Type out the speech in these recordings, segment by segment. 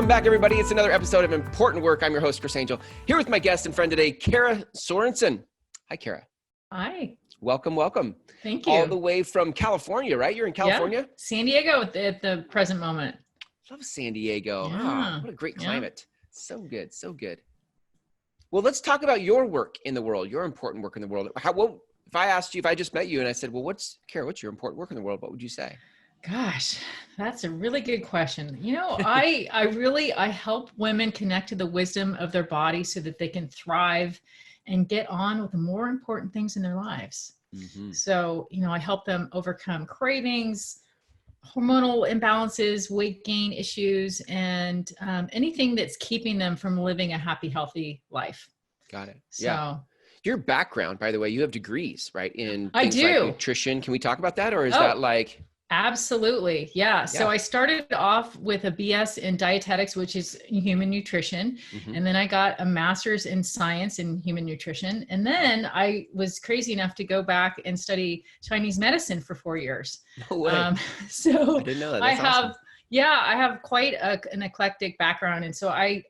Welcome back, everybody. It's another episode of Important Work. I'm your host, Chris Angel, here with my guest and friend today, Kara Sorensen. Hi, Kara. Hi. Welcome, welcome. Thank you. All the way from California, right? You're in California? Yeah. San Diego at the present moment. Love San Diego. Yeah. What a great climate. Yeah. So good, so good. Well, let's talk about your work in the world, your important work in the world. If I asked you, if I just met you and I said, well, Kara, what's your important work in the world? What would you say? Gosh, that's a really good question. You know, I help women connect to the wisdom of their body so that they can thrive and get on with the more important things in their lives. Mm-hmm. So, you know, I help them overcome cravings, hormonal imbalances, weight gain issues, and anything that's keeping them from living a happy, healthy life. Got it. So, yeah. Your background, by the way, you have degrees, right? In things like nutrition. Can we talk about that? Or is that like... Absolutely. Yeah. So I started off with a BS in dietetics, which is human nutrition. Mm-hmm. And then I got a master's in science in human nutrition. And then I was crazy enough to go back and study Chinese medicine for 4 years. No way. So I didn't know that. That's awesome. I have quite an eclectic background. And so I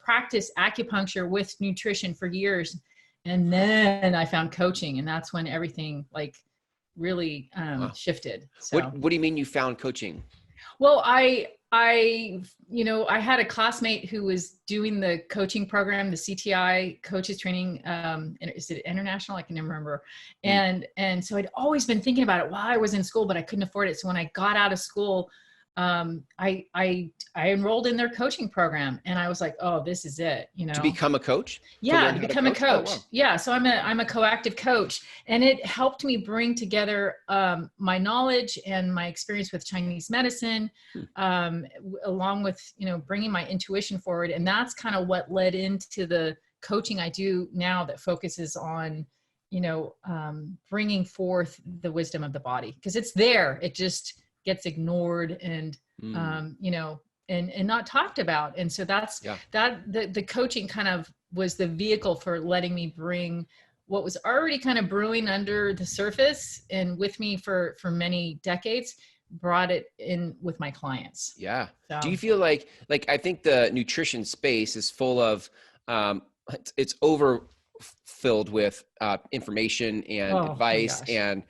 practiced acupuncture with nutrition for years. And then I found coaching, and that's when everything really shifted. So what do you mean you found coaching? Well, I had a classmate who was doing the coaching program, the CTI coaches training. Is it international? I can never remember. And so I'd always been thinking about it while I was in school, but I couldn't afford it. So when I got out of school, I enrolled in their coaching program, and I was like, oh, this is it, you know. To become a coach? Yeah, to become a coach. Oh, wow. Yeah. So I'm a coactive coach, and it helped me bring together, my knowledge and my experience with Chinese medicine, along with, bringing my intuition forward. And that's kind of what led into the coaching I do now that focuses on, bringing forth the wisdom of the body, because it's there. It just gets ignored and, and not talked about. And so the coaching kind of was the vehicle for letting me bring what was already kind of brewing under the surface and with me for many decades, brought it in with my clients. Yeah. So, do you feel like I think the nutrition space is full of, it's overfilled with information and advice and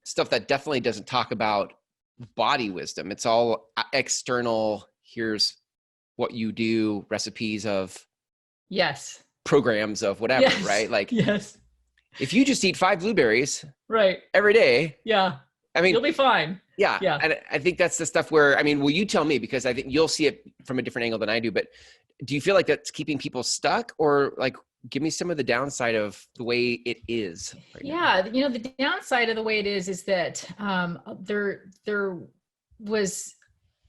stuff that definitely doesn't talk about body wisdom. It's all external. Here's what you do, recipes of programs of whatever, right? Like, if you just eat 5 blueberries every day, I mean, you'll be fine. Yeah. And I think that's the stuff where, you tell me, because I think you'll see it from a different angle than I do, but do you feel like that's keeping people stuck, or give me some of the downside of the way it is right now? The downside of the way it is that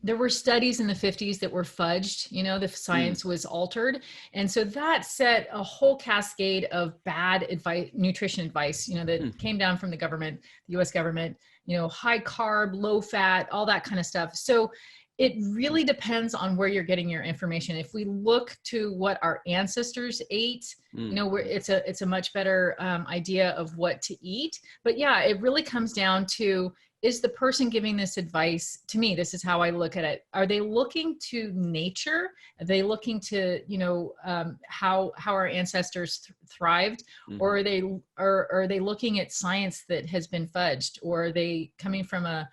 there were studies in the 50s that were fudged, the science was altered. And so that set a whole cascade of bad advice, nutrition advice, that came down from the government, the US government, high carb, low fat, all that kind of stuff. So it really depends on where you're getting your information. If we look to what our ancestors ate, it's a much better idea of what to eat. But it really comes down to, is the person giving this advice, to me, this is how I look at it. Are they looking to nature? Are they looking to, how our ancestors thrived? Or are they looking at science that has been fudged? Or are they coming from a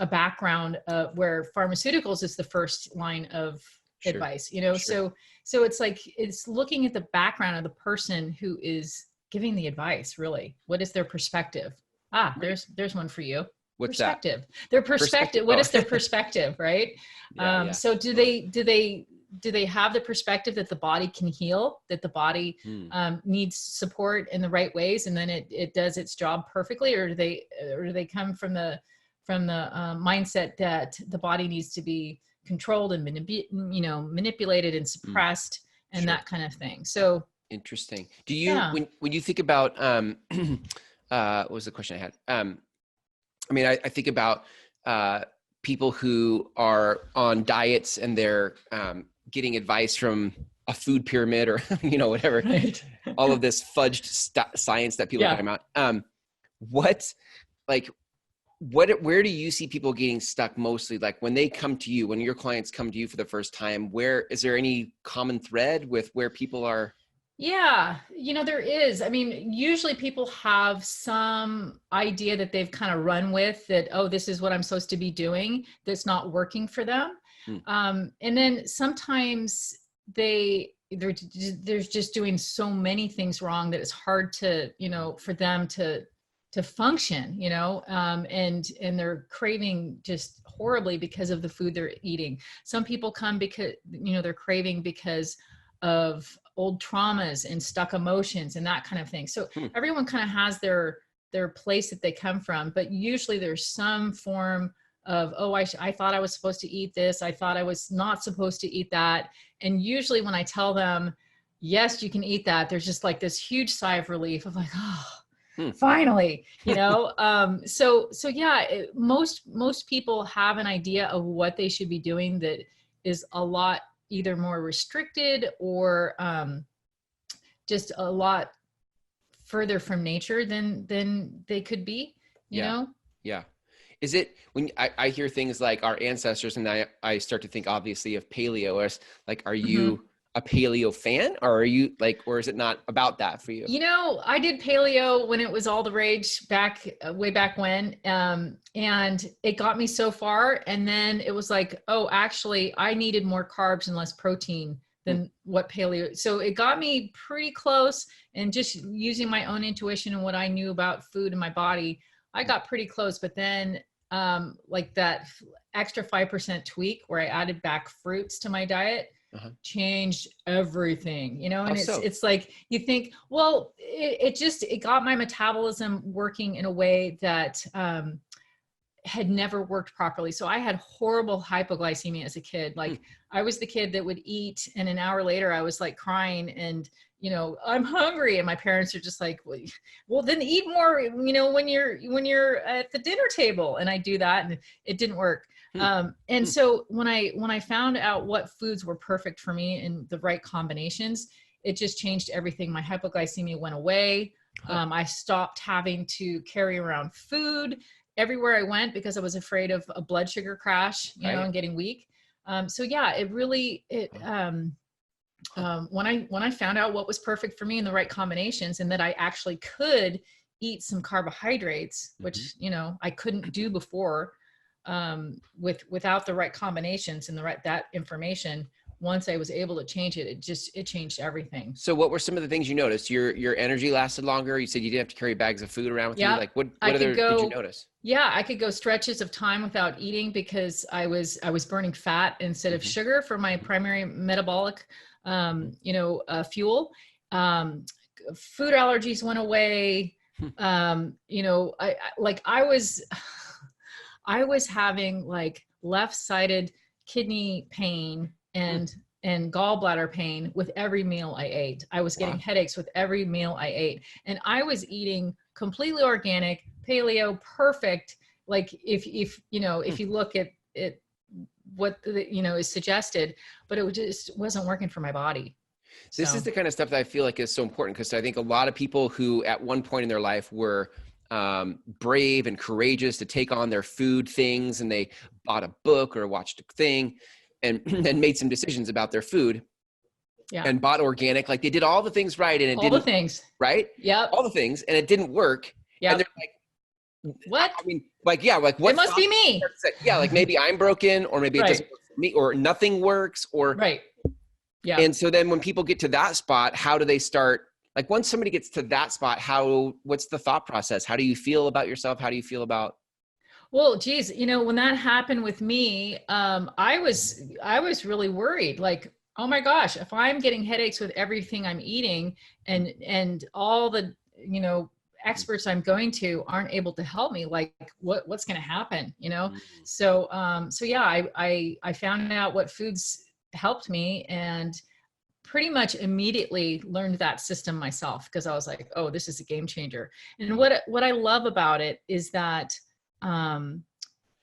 background where pharmaceuticals is the first line of advice, So it's looking at the background of the person who is giving the advice, really. What is their perspective? There's one for you. What's perspective? That? Their perspective. What is their perspective, right? So do they have the perspective that the body can heal, that the body needs support in the right ways, and then it does its job perfectly, or do they come from the mindset that the body needs to be controlled and manipulated and suppressed and that kind of thing? So interesting. Do you when you think about what was the question I had? I think about people who are on diets and they're getting advice from a food pyramid or whatever, all of this fudged science that people are talking about. where do you see people getting stuck mostly? Like when they come to you, when your clients come to you for the first time, where is there any common thread with where people are? Yeah, there is. I mean, usually people have some idea that they've kind of run with that, oh, this is what I'm supposed to be doing, that's not working for them. Hmm. And then sometimes they're just doing so many things wrong that it's hard to, for them to function, and they're craving just horribly because of the food they're eating. Some people come because, they're craving because of old traumas and stuck emotions and that kind of thing. So everyone kind of has their place that they come from, but usually there's some form of, oh, I thought I was supposed to eat this. I thought I was not supposed to eat that. And usually when I tell them, yes, you can eat that, there's just like this huge sigh of relief of like, oh, finally, so yeah, most people have an idea of what they should be doing that is a lot either more restricted or just a lot further from nature than they could be, you know? Yeah. Is it when I hear things like our ancestors, and I start to think obviously of paleo, as like, are you a paleo fan, or are you like, or is it not about that for you? I did paleo when it was all the rage way back when. And it got me so far. And then it was like, oh, actually I needed more carbs and less protein than what paleo. So it got me pretty close, and just using my own intuition and what I knew about food in my body, I got pretty close. But then like that extra 5% tweak where I added back fruits to my diet, changed everything, and it's like, you think, well, it got my metabolism working in a way that had never worked properly. So I had horrible hypoglycemia as a kid. Like I was the kid that would eat, and an hour later I was like crying and, I'm hungry. And my parents are just like, well then eat more, when you're at the dinner table. And I do that, and it didn't work. And so when I found out what foods were perfect for me in the right combinations, it just changed everything. My hypoglycemia went away. I stopped having to carry around food everywhere I went because I was afraid of a blood sugar crash, and getting weak. So yeah, it really, when I found out what was perfect for me in the right combinations, and that I actually could eat some carbohydrates, which, I couldn't do before, without the right combinations and that information. Once I was able to change it, it changed everything. So what were some of the things you noticed? Your energy lasted longer. You said you didn't have to carry bags of food around with you. Like what other did you notice? Yeah, I could go stretches of time without eating because I was burning fat instead of sugar for my primary metabolic, fuel. Food allergies went away. I was having like left-sided kidney pain and gallbladder pain with every meal I ate. I was getting headaches with every meal I ate, and I was eating completely organic, paleo, perfect. Like if you look at it, what is suggested, but it just wasn't working for my body. This is the kind of stuff that I feel like is so important, because I think a lot of people who at one point in their life were brave and courageous to take on their food things, and they bought a book or watched a thing and then made some decisions about their food and bought organic. Like they did all the things right, and it didn't. All the things. Right? Yep. All the things, and it didn't work. Yeah. And they're like, what? I mean, like, yeah, like what? It must be me. Yeah, like maybe I'm broken, or maybe it doesn't work for me, or nothing works, or right. Yeah. And so then when people get to that spot, how do they start? Like once somebody gets to that spot, what's the thought process? How do you feel about yourself? How do you feel about? Well, geez, when that happened with me, I was really worried. Like, oh my gosh, if I'm getting headaches with everything I'm eating, and all the, experts I'm going to aren't able to help me, like what's going to happen, So yeah, I found out what foods helped me, and pretty much immediately learned that system myself, because I was like, oh, this is a game changer. And what I love about it is that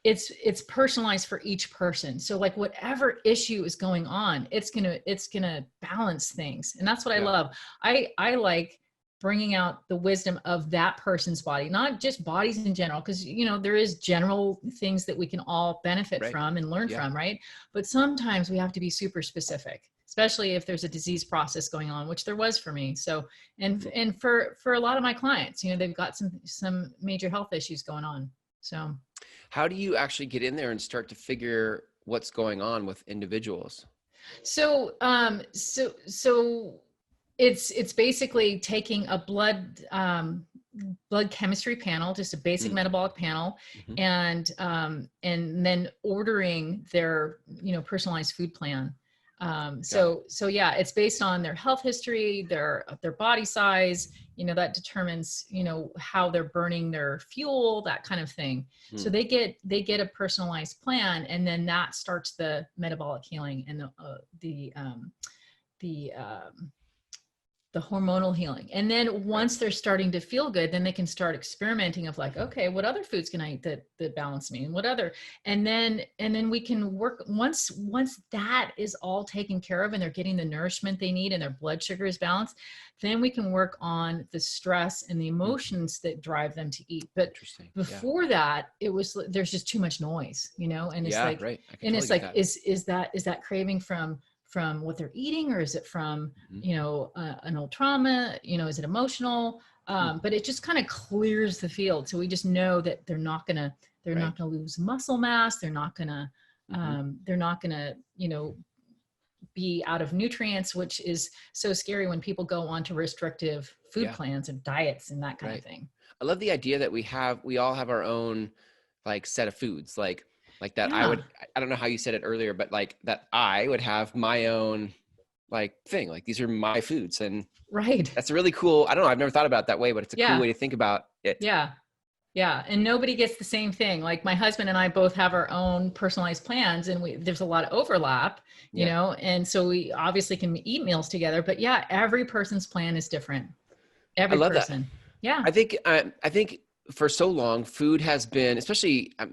it's personalized for each person. So like whatever issue is going on, it's gonna balance things. And that's what I love. I like bringing out the wisdom of that person's body, not just bodies in general, because there is general things that we can all benefit from and learn from, right? But sometimes we have to be super specific, especially if there's a disease process going on, which there was for me. So and for a lot of my clients, they've got some major health issues going on. So how do you actually get in there and start to figure what's going on with individuals? So it's basically taking a blood chemistry panel, just a basic metabolic panel, and then ordering their personalized food plan. So yeah, it's based on their health history, their body size, that determines, how they're burning their fuel, that kind of thing. So they get a personalized plan, and then that starts the metabolic healing and the hormonal healing. And then once they're starting to feel good, then they can start experimenting of like, okay, what other foods can I eat that balance me, and what other, and then we can work once that is all taken care of and they're getting the nourishment they need and their blood sugar is balanced, then we can work on the stress and the emotions that drive them to eat. But before that, there's just too much noise, and it's is that craving from what they're eating, or is it from, an old trauma, is it emotional? But it just kind of clears the field. So we just know that they're not going to lose muscle mass. They're not going to, be out of nutrients, which is so scary when people go on to restrictive food plans and diets and that kind of thing. I love the idea that we all have our own like set of foods, like that. I don't know how you said it earlier, but like that I would have my own like thing, like these are my foods. And that's a really cool, I don't know, I've never thought about it that way, but it's a cool way to think about it. Yeah. And nobody gets the same thing. Like my husband and I both have our own personalized plans, and there's a lot of overlap, and so we obviously can eat meals together, but every person's plan is different. Every person. That. Yeah. I think for so long, food has been, especially, I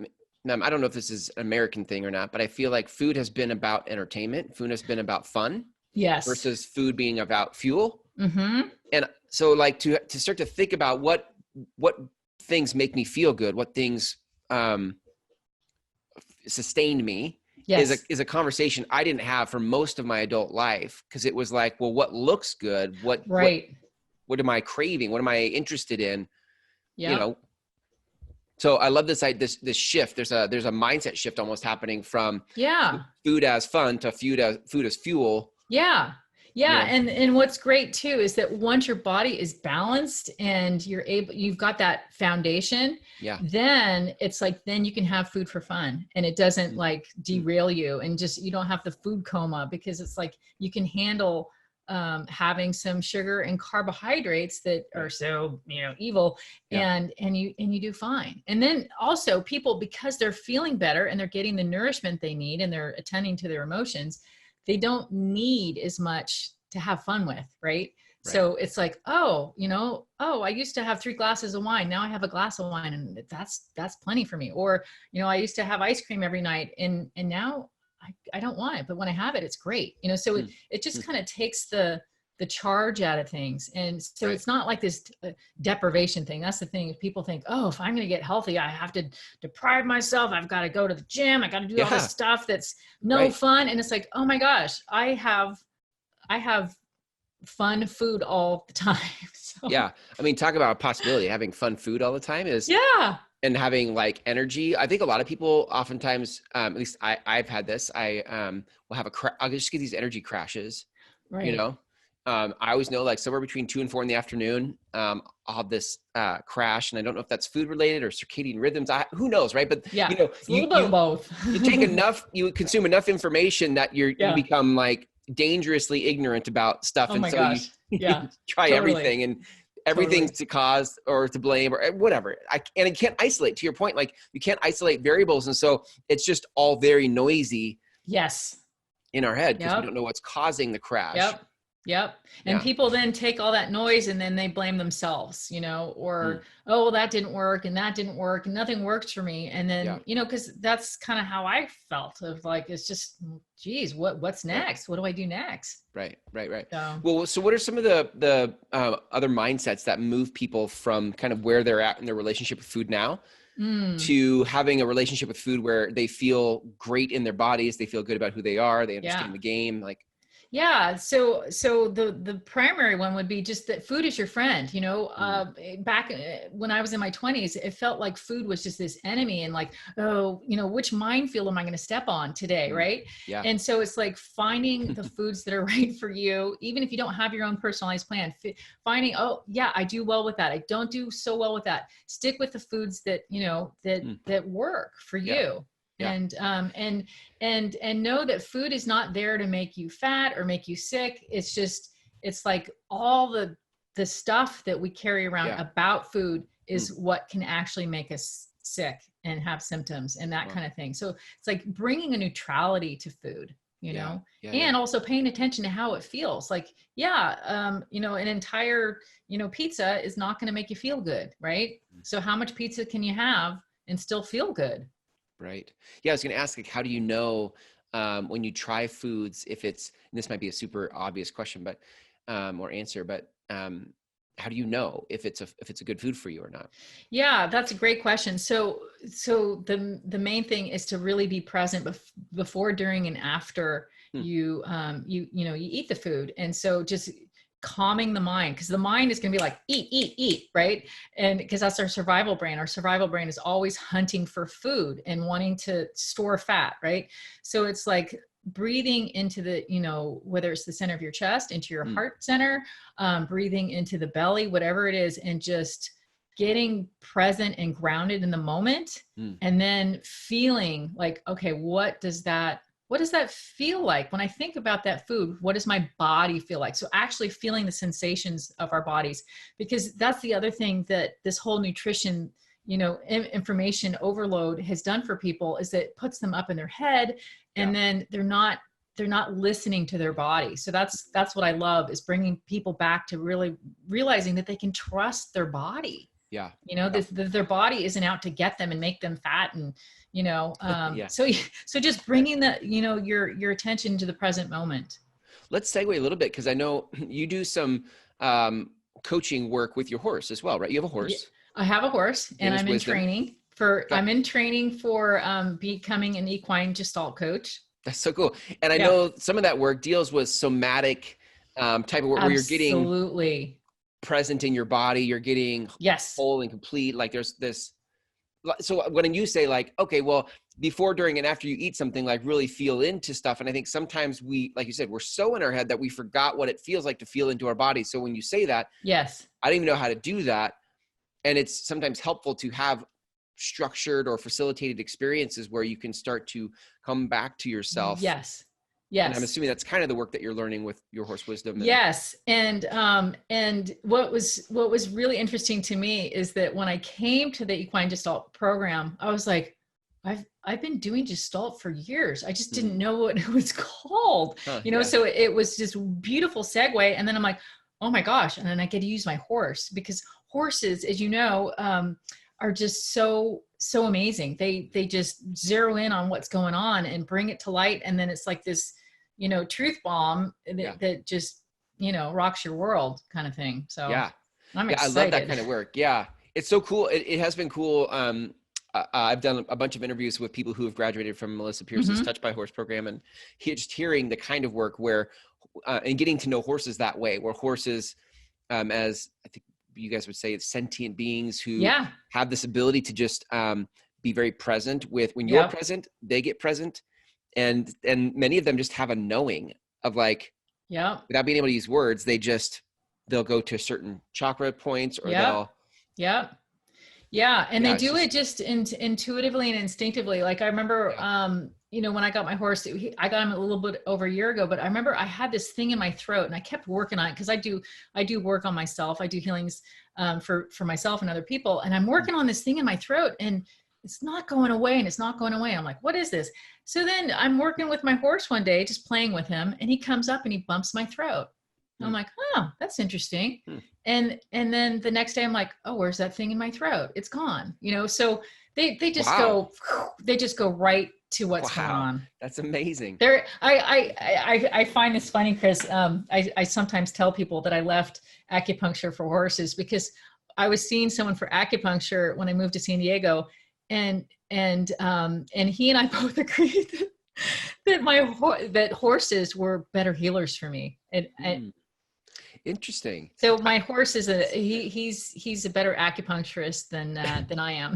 don't know if this is an American thing or not, but I feel like food has been about entertainment. Food has been about fun. Yes. Versus food being about fuel. Mm-hmm. And so like to start to think about what things make me feel good, what things sustained me is a conversation I didn't have for most of my adult life. Cause it was like, well, what looks good? What am I craving? What am I interested in? So I love this shift. There's a mindset shift almost happening from food as fun to food as fuel. Yeah. And what's great too, is that once your body is balanced and you've got that foundation, then it's like, then you can have food for fun, and it doesn't like derail you, and just, you don't have the food coma, because it's like, you can handle having some sugar and carbohydrates that are so, evil, and you do fine. And then also people, because they're feeling better and they're getting the nourishment they need and they're attending to their emotions, they don't need as much to have fun with. Right. So it's like, I used to have 3 glasses of wine. Now I have a glass of wine, and that's plenty for me. Or, I used to have ice cream every night, and now I don't want it, but when I have it, it's great. So it just kind of takes the charge out of things. And so it's not like this deprivation thing. That's the thing. People think, oh, if I'm going to get healthy, I have to deprive myself. I've got to go to the gym. I got to do all this stuff that's no fun. And it's like, oh my gosh, I have fun food all the time. So. Yeah. I mean, talk about a possibility. Having fun food all the time is and having like energy. I think a lot of people oftentimes, at least I've had this, I will have I'll just get these energy crashes, I always know like somewhere between 2 and 4 in the afternoon, I'll have this crash, and I don't know if that's food related or circadian rhythms. Who knows, right? But you both. You take you consume enough information that you become like dangerously ignorant about stuff, and so you try everything, and everything's to cause or to blame or whatever. And it can't isolate, to your point, like you can't isolate variables, and so it's just all very noisy. Yes. In our head, because we don't know what's causing the crash. Yep. And people then take all that noise and then they blame themselves, or, oh, well, that didn't work and that didn't work and nothing works for me. And then, cause that's kind of how I felt of like, it's just, geez, what's next? What do I do next? Right. Well, so what are some of the other mindsets that move people from kind of where they're at in their relationship with food now to having a relationship with food where they feel great in their bodies, they feel good about who they are, they understand the game, like. Yeah. So the primary one would be just that food is your friend, back when I was in my 20s, it felt like food was just this enemy and like, oh, which minefield am I going to step on today? Right. Yeah. And so it's like finding the foods that are right for you, even if you don't have your own personalized plan, finding, oh yeah, I do well with that. I don't do so well with that. Stick with the foods that, that work for you. Yeah. And know that food is not there to make you fat or make you sick. It's like all the stuff that we carry around about food is what can actually make us sick and have symptoms and that kind of thing. So it's like bringing a neutrality to food, and also paying attention to how it feels. Like, an entire, pizza is not going to make you feel good. Right. So how much pizza can you have and still feel good? Right. Yeah. I was going to ask, like, how do you know when you try foods, if it's, and this might be a super obvious question, but, or answer, but how do you know if it's a good food for you or not? Yeah, that's a great question. So the main thing is to really be present before, during, and after you eat the food. And so just calming the mind, because the mind is going to be like, eat, right? And because that's our survival brain. Our survival brain is always hunting for food and wanting to store fat, right? So it's like breathing into the, whether it's the center of your chest, into your heart center, breathing into the belly, whatever it is, and just getting present and grounded in the moment. And then feeling like, okay, what does that feel like when I think about that food? What does my body feel like? So actually feeling the sensations of our bodies, because that's the other thing that this whole nutrition, information overload has done for people, is that it puts them up in their head, and then they're not listening to their body. So that's what I love, is bringing people back to really realizing that they can trust their body. Yeah. Their body isn't out to get them and make them fat and, so just bringing your attention to the present moment. Let's segue a little bit, because I know you do some coaching work with your horse as well, right? You have a horse. I have a horse, and I'm in training for becoming an equine gestalt coach. That's so cool. And I know some of that work deals with somatic type of work, where you're getting present in your body, you're getting whole and complete. Like there's this. So when you say like, okay, well, before, during, and after you eat something, like really feel into stuff. And I think sometimes we, like you said, we're so in our head that we forgot what it feels like to feel into our body. So when you say that, I didn't even know how to do that. And it's sometimes helpful to have structured or facilitated experiences where you can start to come back to yourself. Yes. And I'm assuming that's kind of the work that you're learning with your horse wisdom. Yes. And what was really interesting to me is that when I came to the equine gestalt program, I was like, I've been doing gestalt for years. I just didn't know what it was called, so it was this beautiful segue. And then I'm like, oh my gosh. And then I get to use my horse, because horses, as you know, are just so amazing. They just zero in on what's going on and bring it to light. And then it's like this, truth bomb that just, rocks your world kind of thing. So I'm excited. I love that kind of work. Yeah. It's so cool. It has been cool. I've done a bunch of interviews with people who have graduated from Melissa Pierce's Touch by Horse program, and just hearing the kind of work where, and getting to know horses that way, where horses, as I think you guys would say, sentient beings who have this ability to just be very present with, when you're present, they get present. And many of them just have a knowing of like, without being able to use words, they'll go to certain chakra points, or they'll. And they do it just intuitively and instinctively. Like I remember, when I got my horse, I got him a little bit over a year ago, but I remember I had this thing in my throat, and I kept working on it, because I do work on myself. I do healings for myself and other people. And I'm working on this thing in my throat, and it's not going away, and it's not going away. I'm like, what is this? So then I'm working with my horse one day, just playing with him, and he comes up and he bumps my throat. I'm like, oh, that's interesting. Hmm. And then the next day I'm like, oh, where's that thing in my throat? It's gone, so they just Wow. go right to what's going on. That's amazing. I find this funny because I sometimes tell people that I left acupuncture for horses because I was seeing someone for acupuncture when I moved to San Diego, and he and I both agreed that horses were better healers for me. Interesting. So my horse is he's a better acupuncturist than I am.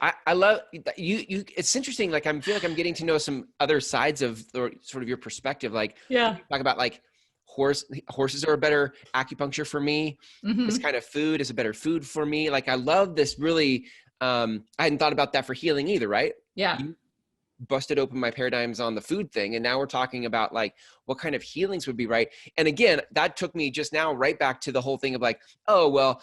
I love you. It's interesting. Like, I feel like I'm getting to know some other sides of sort of your perspective. Like, talk about like horses are a better acupuncture for me. Mm-hmm. This kind of food is a better food for me. Like, I love this really, I hadn't thought about that for healing either. Right. Yeah. You busted open my paradigms on the food thing. And now we're talking about like what kind of healings would be right. And again, that took me just now right back to the whole thing of like, oh, well,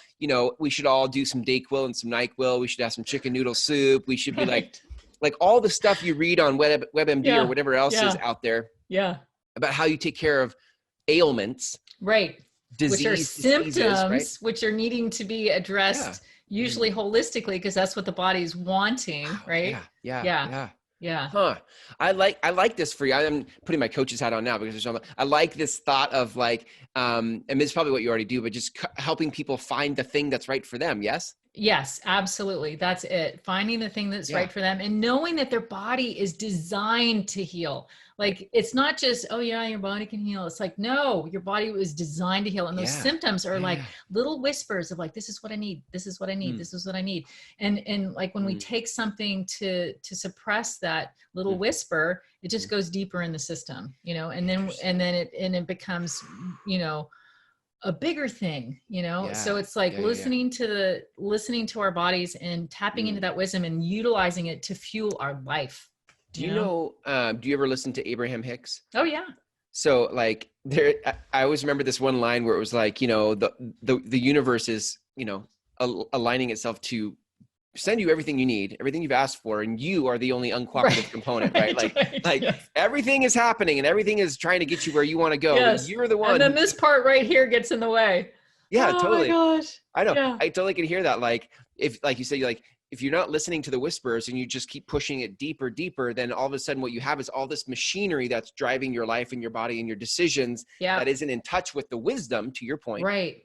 we should all do some Dayquil and some NyQuil. We should have some chicken noodle soup. We should be like all the stuff you read on WebMD or whatever else is out there. Yeah. About how you take care of ailments. Right. Which are symptoms, right? Which are needing to be addressed usually holistically, because that's what the body's wanting. Right. Yeah. Huh. I like this for you. I'm putting my coach's hat on now because I like this thought of like, and it's probably what you already do, but just helping people find the thing that's right for them. Yes. Yes, absolutely. That's it. Finding the thing that's right for them and knowing that their body is designed to heal. Like, it's not just, oh yeah, your body can heal. It's like, no, your body was designed to heal. And those symptoms are like little whispers of like, this is what I need. This is what I need. This is what I need. And like when we take something to suppress that little whisper, it just goes deeper in the system, and then it becomes, a bigger thing, so it's like listening to our bodies and tapping into that wisdom and utilizing it to fuel our life. Do you know, do you ever listen to Abraham Hicks? Oh yeah. So like I always remember this one line where it was like, the universe is, aligning itself to send you everything you need, everything you've asked for, and you are the only uncooperative component, right? Like everything is happening and everything is trying to get you where you want to go. Yes. And you're the one. And then this part right here gets in the way. Yeah, totally. Oh my gosh. I know. Yeah. I totally can hear that. Like, if, like you say, if you're not listening to the whispers and you just keep pushing it deeper, then all of a sudden what you have is all this machinery that's driving your life and your body and your decisions that isn't in touch with the wisdom, to your point. Right.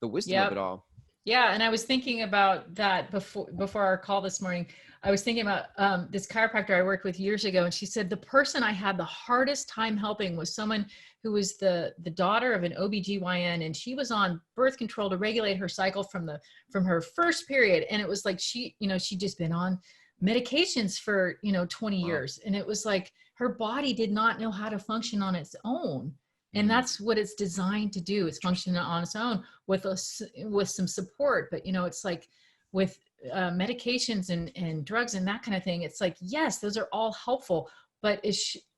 The wisdom of it all. Yeah. And I was thinking about that before our call this morning. I was thinking about this chiropractor I worked with years ago. And she said, the person I had the hardest time helping was someone who was the daughter of an OBGYN. And she was on birth control to regulate her cycle from her first period. And it was like, she'd just been on medications for, 20 years. And it was like, her body did not know how to function on its own. And that's what it's designed to do. It's functioning on its own with some support. But, it's like with medications and drugs and that kind of thing, it's like, yes, those are all helpful, but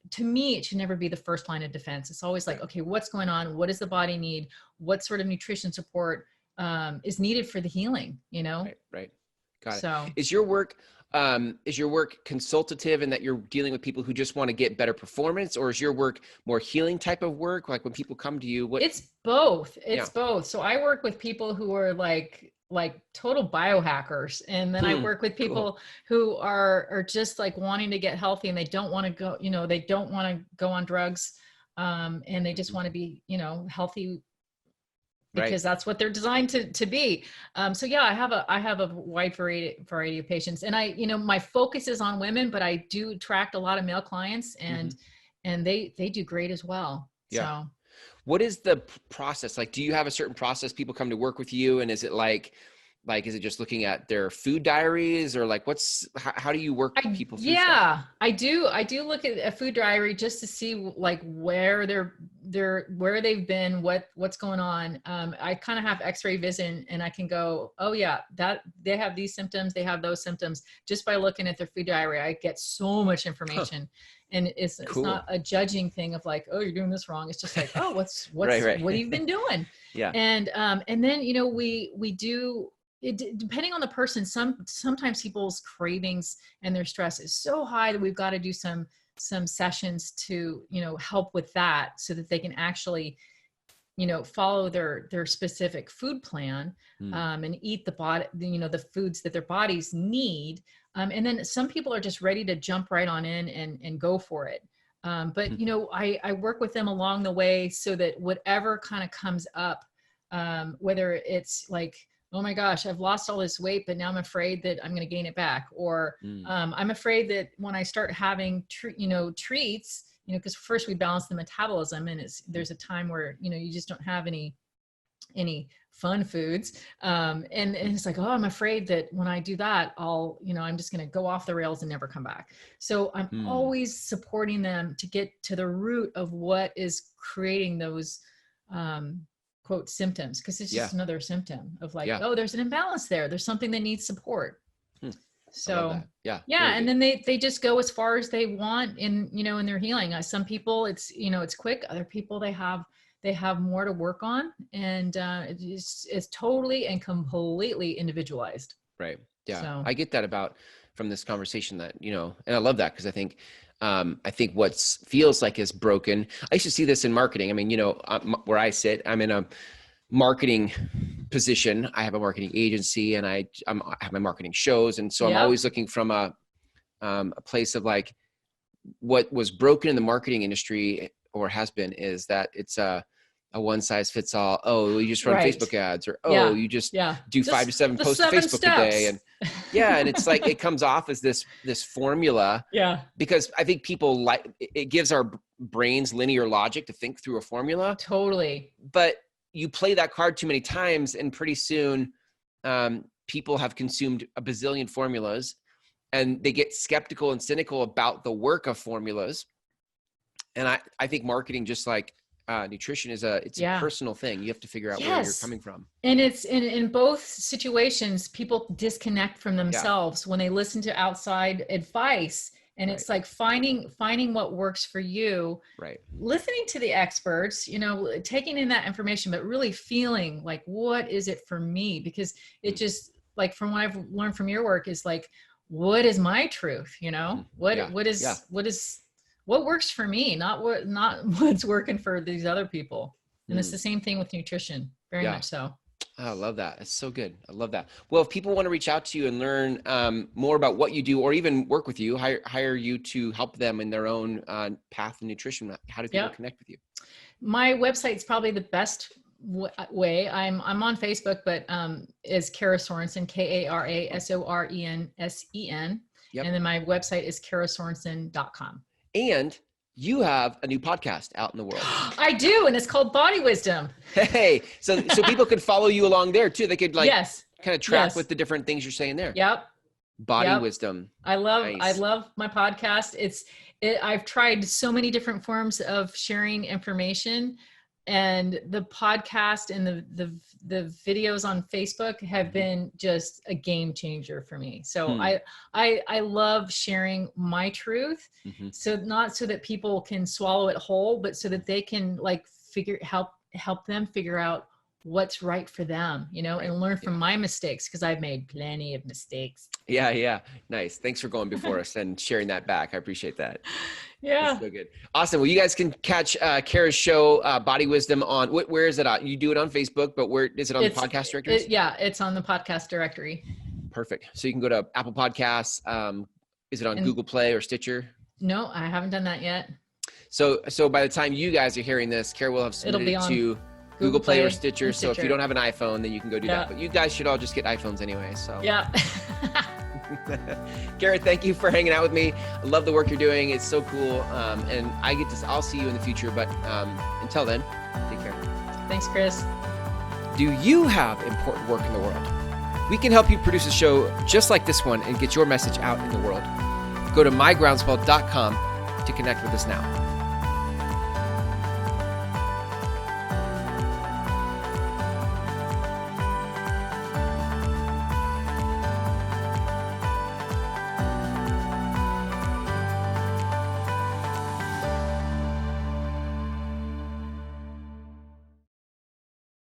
to me, it should never be the first line of defense. It's always like, okay, what's going on? What does the body need? What sort of nutrition support is needed for the healing, Right. Got it. So is your work consultative in that you're dealing with people who just want to get better performance, or is your work more healing type of work? Like when people come to you, it's both. It's both. So I work with people who are like total biohackers. And then I work with people who are just like wanting to get healthy and they don't want to go, they don't want to go on drugs. And they just want to be, healthy because that's what they're designed to be. So yeah, I have a wide variety of patients, and my focus is on women, but I do attract a lot of male clients and they do great as well. Yeah. So what is the process? Like, do you have a certain process people come to work with you? And is it like, is it just looking at their food diaries, or like how do you work with people? Yeah, I do look at a food diary just to see like where where they've been, what's going on. I kind of have x-ray vision and I can go, oh yeah, that they have these symptoms, they have those symptoms just by looking at their food diary. I get so much information. And it's not a judging thing of like, oh, you're doing this wrong. It's just like, oh, what's what have you been doing? Yeah. And then, we do it, depending on the person, sometimes people's cravings and their stress is so high that we've got to do some sessions to, help with that so that they can actually follow their specific food plan, and eat the foods that their bodies need. And then some people are just ready to jump right on in and go for it. But I work with them along the way so that whatever kind of comes up, whether it's like, oh my gosh, I've lost all this weight, but now I'm afraid that I'm going to gain it back. Or I'm afraid that when I start having treats, because first we balance the metabolism, and there's a time where, you just don't have any fun foods. And it's like, oh, I'm afraid that when I do that, I'm just going to go off the rails and never come back. So I'm always supporting them to get to the root of what is creating those, quote, symptoms. Because it's just another symptom of like, oh, there's an imbalance there. There's something that needs support. So yeah. And then they just go as far as they want in their healing. Some people it's quick. Other people, they have more to work on, and it's totally and completely individualized. Right. Yeah. So, I get that from this conversation that, and I love that, because I think what feels like is broken. I used to see this in marketing. I mean, where I sit, I'm in a marketing position. I have a marketing agency, and I have my marketing shows. And so I'm always looking from a place of like, what was broken in the marketing industry, or has been, is that it's a one size fits all. Oh, you just run Facebook ads, or you just do 5 to 7 posts on Facebook a day. And and it's like, it comes off as this formula. Yeah. Because I think people it gives our brains linear logic to think through a formula. Totally. But you play that card too many times, and pretty soon people have consumed a bazillion formulas, and they get skeptical and cynical about the work of formulas. And I think marketing, just like nutrition, it's a personal thing. You have to figure out where you're coming from. And it's in both situations, people disconnect from themselves when they listen to outside advice. And it's like finding what works for you, listening to the experts, taking in that information, but really feeling like, what is it for me? Because it just, like, from what I've learned from your work, is like, what is my truth? What works for me, not what's working for these other people. And it's the same thing with nutrition, very much so. I love that. It's so good. I love that. Well, if people want to reach out to you and learn more about what you do, or even work with you, hire you to help them in their own path in nutrition, how do people connect with you? My website's probably the best way. I'm on Facebook, but is Kara Sorensen, KaraSorensen. Yep. And then my website is karasorensen.com. And you have a new podcast out in the world. I do, and it's called Body Wisdom. Hey, so people could follow you along there too. They could kind of track with the different things you're saying there. Yep. Body Wisdom. I love my podcast. I've tried so many different forms of sharing information, and the podcast and the videos on Facebook have been just a game changer for me. So I love sharing my truth. So not so that people can swallow it whole, but so that they can help them figure out what's right for them, and learn from my mistakes, because I've made plenty of mistakes. Yeah. Nice. Thanks for going before us and sharing that back. I appreciate that. Yeah. That's so good. Awesome. Well, you guys can catch Kara's show, Body Wisdom, on where is it at? You do it on Facebook, but where is it on the podcast directory? It's on the podcast directory. Perfect. So you can go to Apple Podcasts. Is it on Google Play or Stitcher? No, I haven't done that yet. So by the time you guys are hearing this, Kara will have submitted it to Google Play or Stitcher. So if you don't have an iPhone, then you can go do that. But you guys should all just get iPhones anyway. So Kara, thank you for hanging out with me. I love the work you're doing. It's so cool. And I'll see you in the future. But until then, take care. Thanks, Chris. Do you have important work in the world? We can help you produce a show just like this one and get your message out in the world. Go to mygroundswell.com to connect with us now.